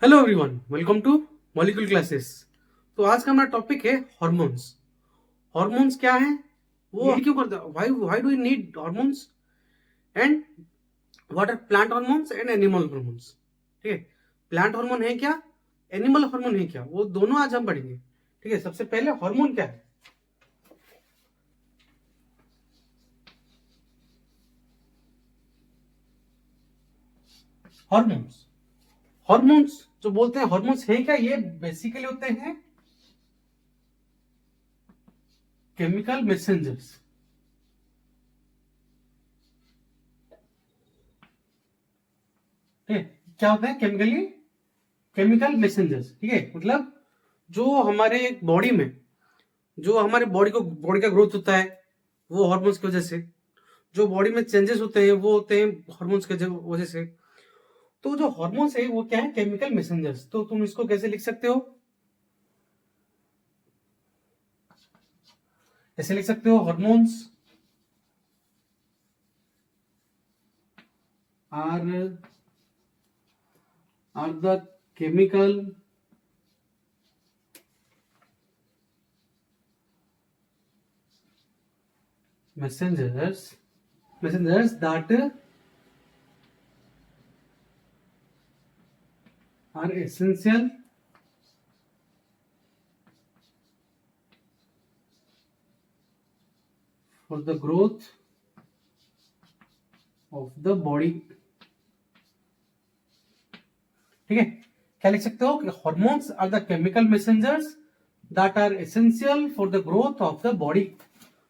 Hello everyone, welcome two molecule classes. तो आज का हमारा टॉपिक है हॉर्मोन्स। हॉर्मोन्स क्या है, वो क्यों करते हैं, why why do we need hormones, and what are plant hormones and animal hormones. ठीक है, प्लांट हार्मोन है क्या, एनिमल हार्मोन है क्या, वो दोनों आज हम पढ़ेंगे। ठीक है, सबसे पहले हार्मोन क्या है। हॉर्मोन्स हॉर्मोन्स जो बोलते हैं, हॉर्मोन्स है क्या, ये बेसिकली होते हैं केमिकल मैसेंजर्स। ठीक है, क्या होता है केमिकल मैसेंजर्स। ठीक है, मतलब जो हमारे बॉडी में, जो हमारे बॉडी का ग्रोथ होता है वो हार्मोन्स की वजह से, जो बॉडी में चेंजेस होते हैं वो होते हैं हार्मोन्स की वजह से। तो जो हार्मोन्स है वो क्या है, केमिकल मैसेंजर्स। तो तुम इसको कैसे लिख सकते हो, ऐसे लिख सकते हो, hormones are the chemical messengers that are essential for the growth of the body। ठीक है, क्या लिख सकते हो कि hormones are the chemical messengers that are essential for the growth of the body.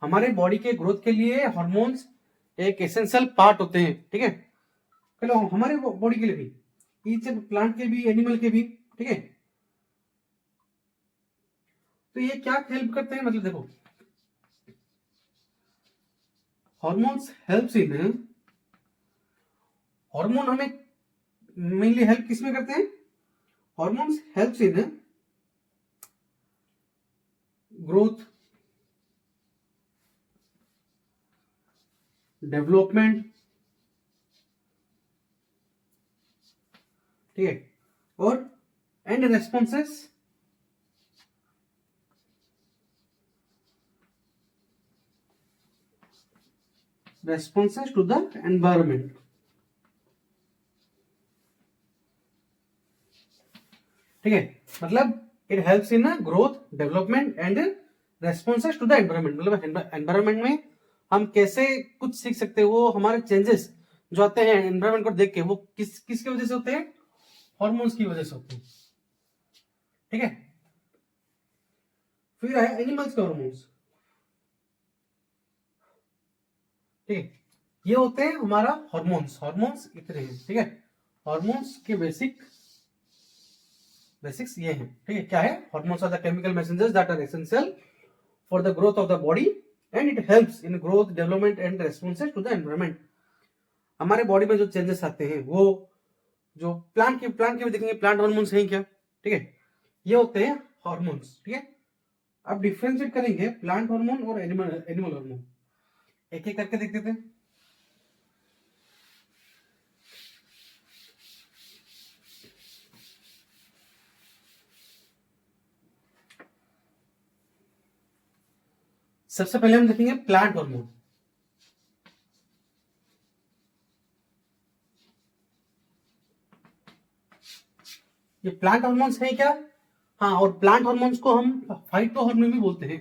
हमारे बॉडी के ग्रोथ के लिए हार्मोन्स एक एसेंशियल पार्ट होते हैं। ठीक है, चलो हमारे बॉडी के लिए भी, ईच प्लांट के भी, एनिमल के भी। ठीक है, तो ये क्या हेल्प करते हैं, मतलब देखो, हार्मोन्स हेल्प्स इन, हार्मोन हमें मेनली हेल्प किसमें करते हैं, hormones helps in growth, development. ठीक है, और and responses to the environment। ठीक है, मतलब it helps in growth, development and responses to the environment. मतलब एनवायरमेंट में हम कैसे कुछ सीख सकते हैं, वो हमारे चेंजेस जो आते हैं एनवायरमेंट को देख के, वो किसकी वजह से होते हैं, हॉर्मोन्स की वजह से होते हैं। ठीक है, फिर है एनिमल्स के हॉर्मोन्स। ठीक है, ये होते हैं हमारा हार्मोन्स इतने हैं। ठीक है, हार्मोन्स के बेसिक्स ये हैं। ठीक है, क्या है, hormones are the chemical messengers that are essential for the growth of the body and it helps in growth, development and responses to the environment. हमारे बॉडी में जो चेंजेस आते हैं वो, जो प्लांट के भी देखेंगे, प्लांट हार्मोन्स हैं क्या। ठीक है, ये होते हैं हार्मोन्स। ठीक है, अब डिफ्रेंशिएट करेंगे प्लांट हार्मोन और एनिमल हार्मोन, एक एक करके देखते थे। सबसे पहले हम देखेंगे प्लांट हार्मोन। ये प्लांट हार्मोन्स है क्या, हाँ, और प्लांट हार्मोन्स को हम फाइटो हार्मोन भी बोलते हैं,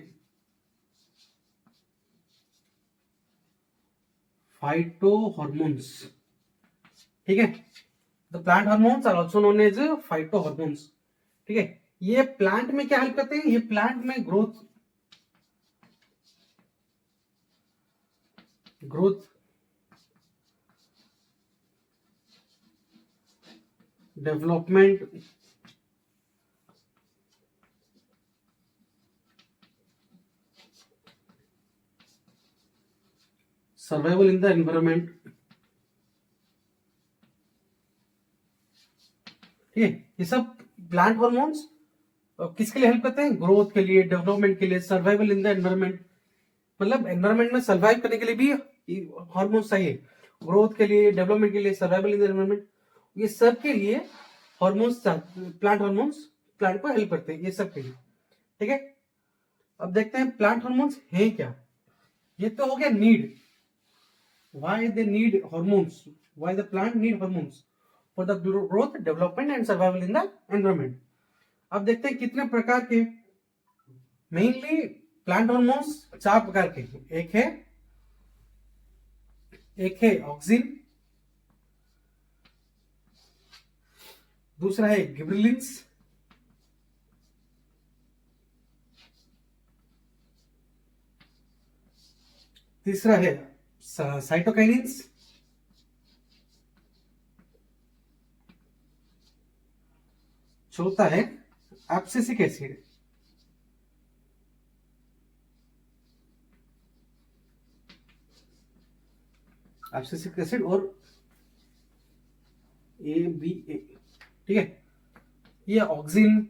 फाइटो हार्मोन्स। ठीक है, the plant hormones are also known as phyto hormones. ठीक है, ये प्लांट में क्या हेल्प करते हैं, ये प्लांट में growth, development, survival in the environment. ठीक है, ये सब प्लांट हार्मोन्स किसके लिए हेल्प करते हैं, ग्रोथ के लिए, डेवलपमेंट के लिए, सर्वाइवल इन द एनवायरमेंट। मतलब एनवायरमेंट में सर्वाइव करने के लिए भी हार्मोन्स चाहिए, ग्रोथ के लिए, डेवलपमेंट के लिए, सर्वाइवल इन द एनवायरमेंट, ये सब के लिए हॉर्मोन्स, प्लांट हॉर्मोन्स प्लांट को हेल्प करते हैं ये सब के लिए, ठीक है। अब देखते हैं प्लांट हॉर्मोन्स है क्या। ये तो हो गया need, why they need hormones, why the plant need hormones for the growth, development and survival in the environment. अब देखते हैं कितने प्रकार के, मेनली प्लांट हॉर्मोन्स 4 प्रकार के हैं। एक है ऑक्सिन, दूसरा है गिबरेलिंस, तीसरा है साइटोकाइनिन्स, चौथा है एब्सिसिक एसिड, एब्सिसिक एसिड और ABA, ठीक है। ये auxin,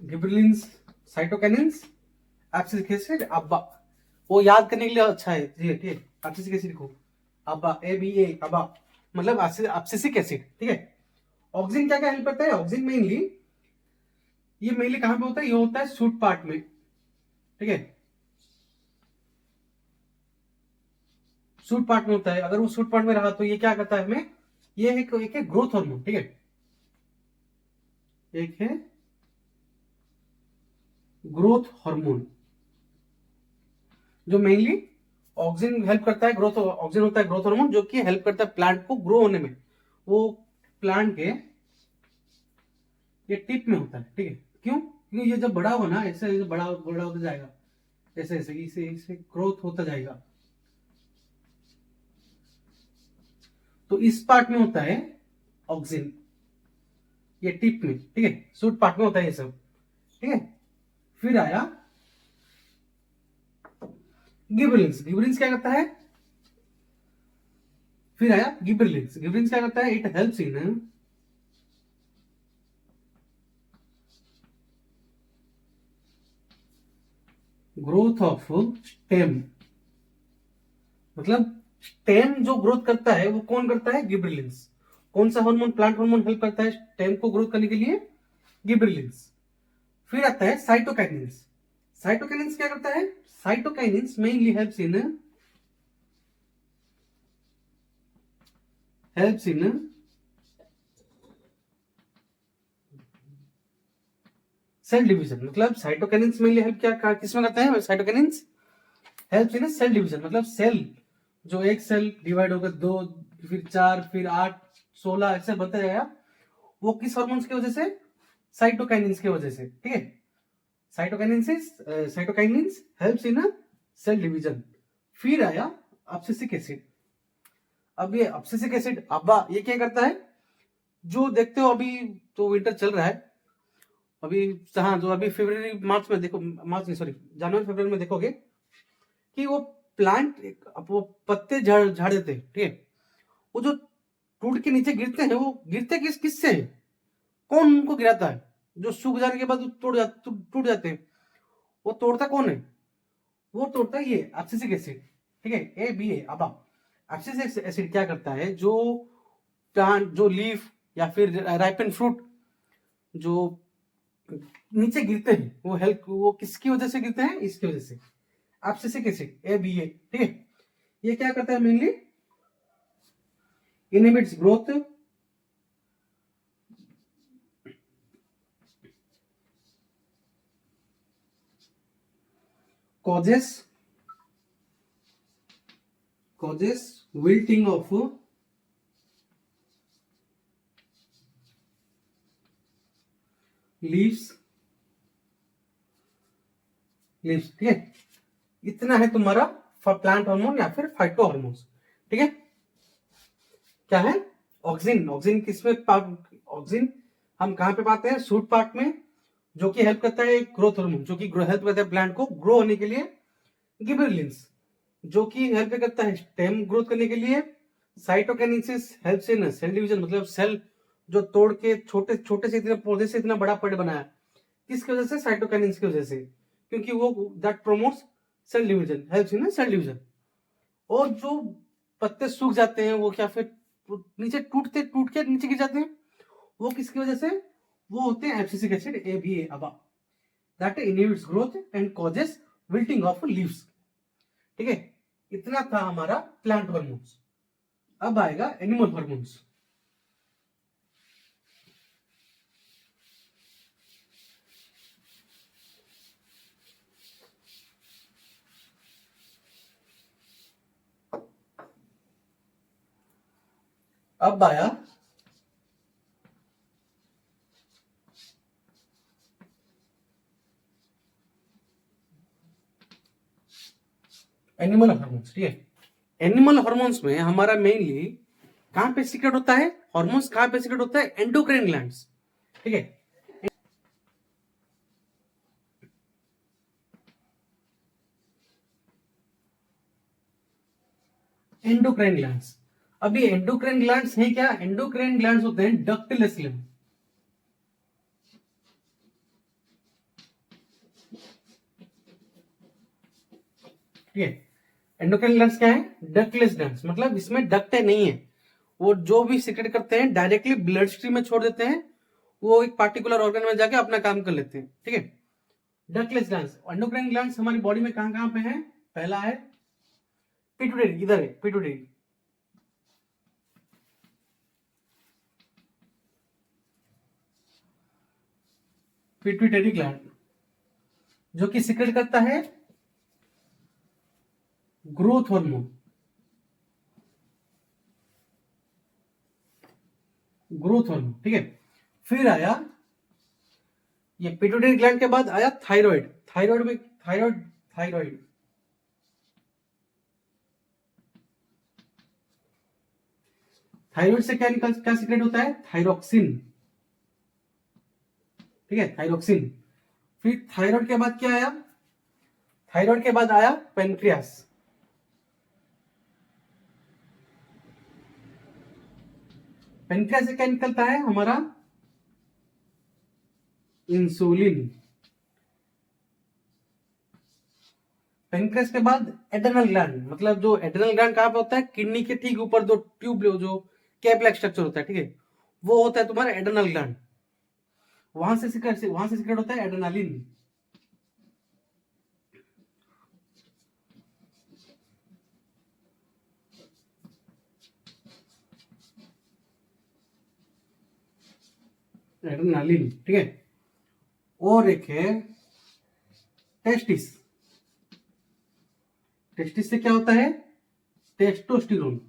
gibberellins, cytokinins, abscisic acid, अब्बा, वो याद करने के लिए अच्छा है, ठीक है। एब्सिसिक एसिड को अब्बा, ABA, अब्बा मतलब एब्सिसिक एसिड, ठीक है। ऑक्सिन क्या क्या हेल्प करता है, ऑक्सिन मेनली, ये मेनली कहां पे होता है, ये होता है सूट पार्ट में, ठीक है। सूट पार्ट में होता है, अगर वो सूट पार्ट में रहा तो ये क्या करता है हमें, ये एक है ग्रोथ हार्मोन, ठीक है। एक है ग्रोथ हार्मोन जो मेनली ऑक्सीजन हेल्प करता है, ग्रोथ ऑक्सीजन होता है ग्रोथ हार्मोन जो कि हेल्प करता है प्लांट को ग्रो होने में। वो प्लांट के ये टिप में होता है, ठीक है। क्यों, क्योंकि ये जब बड़ा हो ना, ऐसे बड़ा बड़ा होता जाएगा, ऐसे ऐसे इसे इसे ग्रोथ होता जाएगा, तो इस पार्ट में होता है ऑक्सीजन, ये टिप में, ठीक है। सूट पार्ट में होता है ये सब, ठीक है। फिर आया गिबरेलिंस, गिबरेलिंस क्या करता है, फिर आया गिबरेलिंस, गिबरेलिंस क्या करता है, it helps in growth of stem, मतलब स्टेम जो ग्रोथ करता है वो कौन करता है, गिबरेलिंस। कौन सा हार्मोन, प्लांट हार्मोन हेल्प करता है स्टेम को ग्रोथ करने के लिए, गिबरेलिंस। फिर आता है साइटोकाइनिन्स, साइटोकाइनिन्स क्या करता है, cytokinins mainly helps in cell division. मतलब साइटोकाइनिन्स मेनली हेल्प क्या किसमें करता है, cytokinins helps in cell division, मतलब सेल जो एक सेल डिवाइड होकर 2, फिर 4, फिर 8, 16 ऐसे बनता जाएगा, वो किस हार्मोन्स की वजह से, साइटोकाइनिन्स की वजह से, ठीक है। Cytokinins helps in cell division. फिर आया एब्सिसिक एसिड। अब ये एब्सिसिक एसिड अब्बा ये क्या करता है, जो देखते हो अभी तो विंटर चल रहा है अभी, हाँ, जो अभी फरवरी मार्च में देखो, मार्च नहीं सॉरी जनवरी फरवरी में देखोगे कि वो प्लांट वो पत्ते झाड़ देते हैं, ठीक है। वो जो टूट के नीचे गिरते हैं, वो गिरते किससे है, कौन उनको गिराता है, जो सूख जाने के बाद टूट जाते हैं, वो तोड़ता कौन है, वो तोड़ता है ये एब्सिसिक एसिड, ठीक है। ABA अबा। एब्सिसिक एसिड क्या करता है, जो प्लांट जो लीफ या फिर राइपन फ्रूट जो नीचे गिरते हैं, वो किसकी वजह से गिरते हैं, इसकी वजह से एब्सिसिक एसिड ABA, ठीक है। ये क्या करता है, mainly inhibits growth, causes wilting of leaves, ठीक है। इतना है तुम्हारा प्लांट हार्मोन या फिर फाइटो हार्मोन्स, ठीक है। क्या है, ऑक्सिन, ऑक्सिन किसमें, ऑक्सिन हम कहां पे पाते हैं, सूट पार्ट में, जो कि हेल्प करता है ग्रोथ हार्मोन, जो कि हेल्प करता है प्लांट को ग्रो होने के लिए। गिबरेलिंस जो कि हेल्प करता है स्टेम ग्रोथ करने के लिए। Cytokinesis helps in cell division, मतलब सेल जो तोड़ के छोटे छोटे से इतने पौधे से इतना बड़ा पेड़ बनाया, किसकी वजह से, साइटोकाइनेसिस की वजह से, क्योंकि वो that promotes cell division, helps in cell division. और जो पत्ते सूख जाते हैं वो क्या फिर नीचे टूट के नीचे गिर जाते हैं, वो किसकी वजह से? वो होते हैं एब्सिसिक एसिड ABA अबा, that inhibits growth and causes wilting of leaves. ठीक है, इतना था हमारा प्लांट हार्मोन्स। अब आएगा एनिमल हार्मोन्स। अब आया एनिमल हार्मोन्स। ठीक है, एनिमल हार्मोन्स में हमारा मेनली कहां पे सीक्रेट होता है? हार्मोन्स कहां पे सीक्रेट होता है? Endocrine glands. ठीक है, एंडोक्राइन ग्लैंड्स। अब ये एंडोक्राइन ग्लैंड्स हैं क्या? एंडोक्राइन ग्लैंड्स होते हैं डक्टिलस ग्लैंड। ठीक है, एंडोक्राइन ग्लैंड्स क्या है? डक्टलेस ग्लैंड्स, मतलब इसमें डक्ट नहीं है। वो जो भी सीक्रेट करते हैं डायरेक्टली ब्लड स्ट्रीम में छोड़ देते हैं, वो एक पार्टिकुलर ऑर्गन में जाके अपना काम कर लेते हैं। ठीक है, डक्टलेस ग्लैंड्स। एंडोक्राइन ग्लैंड्स हमारी बॉडी में कहां कहां पे हैं? पहला है पिट्यूटरी, इधर है पिट्यूटरी। पिट्यूटरी ग्लैंड जो कि सीक्रेट करता है ग्रोथ हार्मोन। Growth hormone. ठीक है, फिर आया ये पिट्यूटरी ग्लैंड के बाद आया थायराइड। थायराइड में थायराइड थायराइड से क्या सीक्रेट होता है? थायरोक्सिन। ठीक है, थायरोक्सिन। फिर थायराइड के बाद क्या आया? थायराइड के बाद आया पेनक्रियास। पेनक्रियास से क्या निकलता है हमारा? इंसुलिन। पेनक्रियास के बाद एड्रेनल ग्लैंड, मतलब जो एड्रेनल ग्लैंड कहां पे होता है? किडनी के ठीक ऊपर जो ट्यूब जो कैप लाइक स्ट्रक्चर होता है, ठीक है, वो होता है तुम्हारा एड्रेनल ग्लैंड। वहां से सीक्रेट होता है एड्रेनालिन। एड्रेनालिन। ठीक है, और एक है टेस्टिस। टेस्टिस से क्या होता है? टेस्टोस्टेरोन।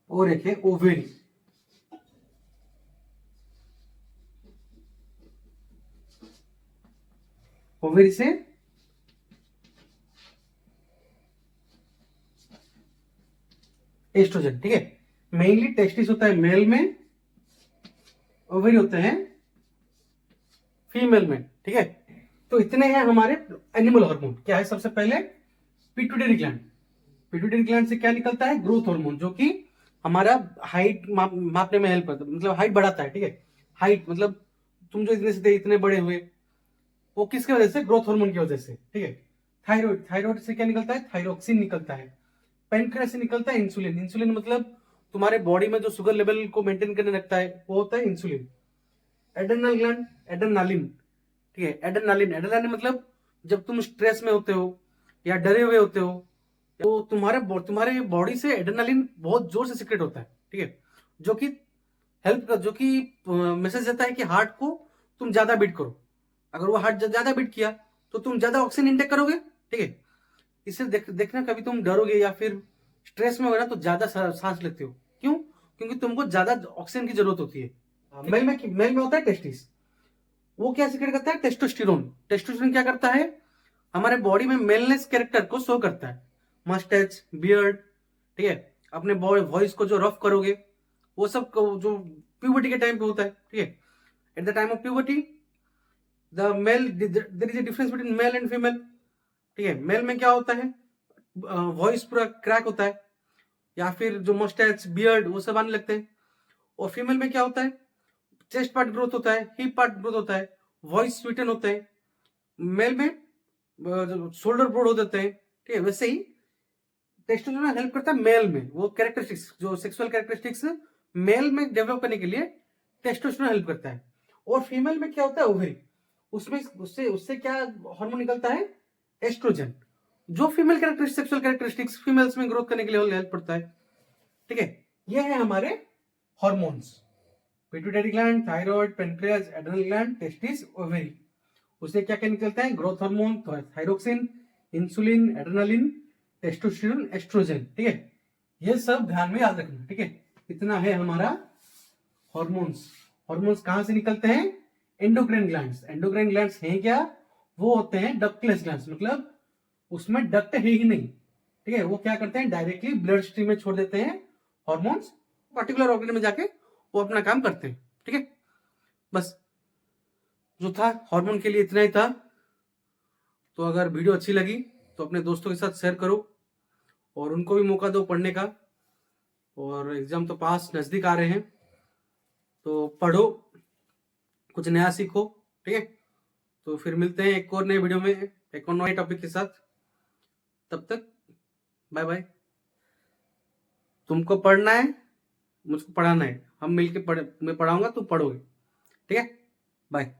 और एक है ओवेरी। ओवेरी से एस्ट्रोजन। ठीक है, मेनली टेस्टिस होता है मेल में, ओवेरी होते हैं फीमेल में। ठीक है, तो इतने हैं हमारे एनिमल हार्मोन। क्या है? सबसे पहले पिट्यूटरी ग्लैंड। पिट्यूटरी ग्लैंड से क्या निकलता है? ग्रोथ हार्मोन, जो कि हमारा हाइट मापने में हेल्प करता है, मतलब हाइट बढ़ाता है। ठीक है, हाइट मतलब तुम जो इतने से थे इतने बड़े हुए, वो किसकी वजह से? ग्रोथ हार्मोन की वजह से। ठीक है, थायराइड। थायराइड से क्या निकलता है? थायरोक्सिन निकलता है। पेनक्रियास से निकलता है इंसुलिन। इंसुलिन मतलब तुम्हारे बॉडी में जो शुगर लेवल को मेंटेन करने रखता है, वो होता है इंसुलिन। Adrenal gland, adrenaline. ठीक है, एड्रेनालिन। एड्रेनालिन मतलब जब तुम स्ट्रेस में होते हो या डरे हुए होते हो, तो तुम्हारे बॉडी से एड्रेनालिन बहुत जोर से सिक्रेट होता है। ठीक है, जो कि जो कि मैसेज देता है कि हार्ट को तुम ज्यादा बीट करो। अगर वो हार्ट ज्यादा बीट किया तो तुम ज्यादा ऑक्सीजन इंटेक करोगे। ठीक है, इससे देखना कभी तुम डरोगे या फिर स्ट्रेस में हो ना तो ज्यादा सांस लेते हो। क्यों? क्योंकि तुमको ज्यादा ऑक्सीजन की जरूरत होती है। मेल में होता है टेस्टिस। वो क्या सीक्रेट करता है? टेस्टोस्टेरोन। टेस्टोस्टेरोन क्या करता है? हमारे बॉडी में मेलनेस कैरेक्टर को शो करता है। Moustache, beard. ठीक है, अपने वॉइस को जो रफ करोगे, वो सब जो प्यूबर्टी के टाइम पे होता है। ठीक है, at the time of puberty the male there is a difference between male and female. ठीक है, मेल में क्या होता है? वॉइस पूरा क्रैक होता है, या फिर जो मस्टैच, बियर्ड, वो सब आने लगते हैं। और फीमेल में क्या होता है? चेस्ट पार्ट ग्रोथ होता है, हिप पार्ट ग्रोथ होता है, वॉइस स्वीटन होता है। मेल में शोल्डर ब्रोड हो जाते हैं। ठीक है, वैसे ही टेस्टोस्टेरोन हेल्प करता है मेल में, वो कैरेक्टरिस्टिक्स जो सेक्सुअल कैरेक्टरिस्टिक्स मेल में डेवलप करने के लिए टेस्टोस्टेरोन हेल्प करता है। और फीमेल में क्या होता है, ओवरी, उसमें उससे उससे क्या हार्मोन निकलता है, एस्ट्रोजन, जो female characteristics sexual characteristics females में ग्रोथ करने के लिए हेल्प करता है। ठीक है, ये है हमारे hormones, pituitary gland, thyroid, pancreas, adrenal gland, testis, ovary. उससे क्या क्या निकलता है, growth hormone, thyroxine, insulin, adrenaline, testosterone, estrogen. ठीक है, ये सब ध्यान में याद रखना। ठीक है, इतना है हमारा हार्मोन्स। हार्मोन्स कहां से निकलते हैं, एंडोक्राइन ग्लैंड्स। एंडोक्राइन ग्लैंड्स हैं क्या, वो होते हैं डक्टलेस ग्लैंड्स, मतलब उसमें डक्ट है ही नहीं। ठीक है, वो क्या करते हैं, डायरेक्टली ब्लड स्ट्रीम में छोड़ देते हैं हार्मोन्स, पर्टिकुलर ऑर्गन में जाके वो अपना काम करते हैं। ठीक है, बस जो था हार्मोन के लिए इतना ही था। तो अगर वीडियो अच्छी लगी तो अपने दोस्तों के साथ शेयर करो और उनको भी मौका दो पढ़ने का। और एग्जाम तो पास नजदीक आ रहे हैं, तो पढ़ो, कुछ नया सीखो। ठीक है, तो फिर मिलते हैं एक और नए वीडियो में एक और नए टॉपिक के साथ। तब तक बाय बाय। तुमको पढ़ना है, मुझको पढ़ाना है, हम मिलके मैं पढ़ाऊंगा, तुम पढ़ोगे। ठीक है, बाय।